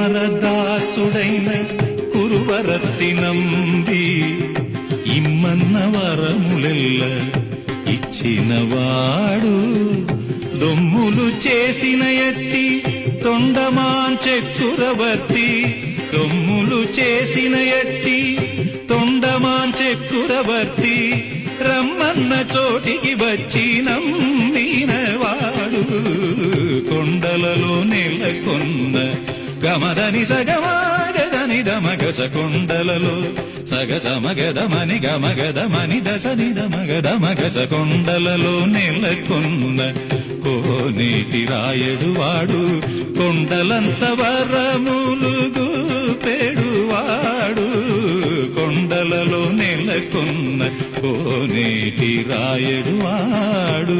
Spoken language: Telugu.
కుమారదాసుడైన కురువరత్తి నంబి ఇమ్మన్న వరములెల్ల ఇచ్చినవాడు దొమ్ములు చేసిన ఎట్టి తొండమాన్ చక్రవర్తి దొమ్ములు చేసిన ఎట్టి తొండమాన్ చక్రవర్తి రమ్మన్న చోటికి వచ్చి నమ్మినవాడు కొండలలో నెలకొన్న గమదని సగమగదని దమగస కొండలలో సగసమగదమని గమగదమని దశని దమగదమగస కొండలలో నెలకొన్న కోనేటి రాయడు వాడు కొండలంత వరములుగు పెడువాడు కొండలలో నెలకొన్న కోనేటి రాయడు వాడు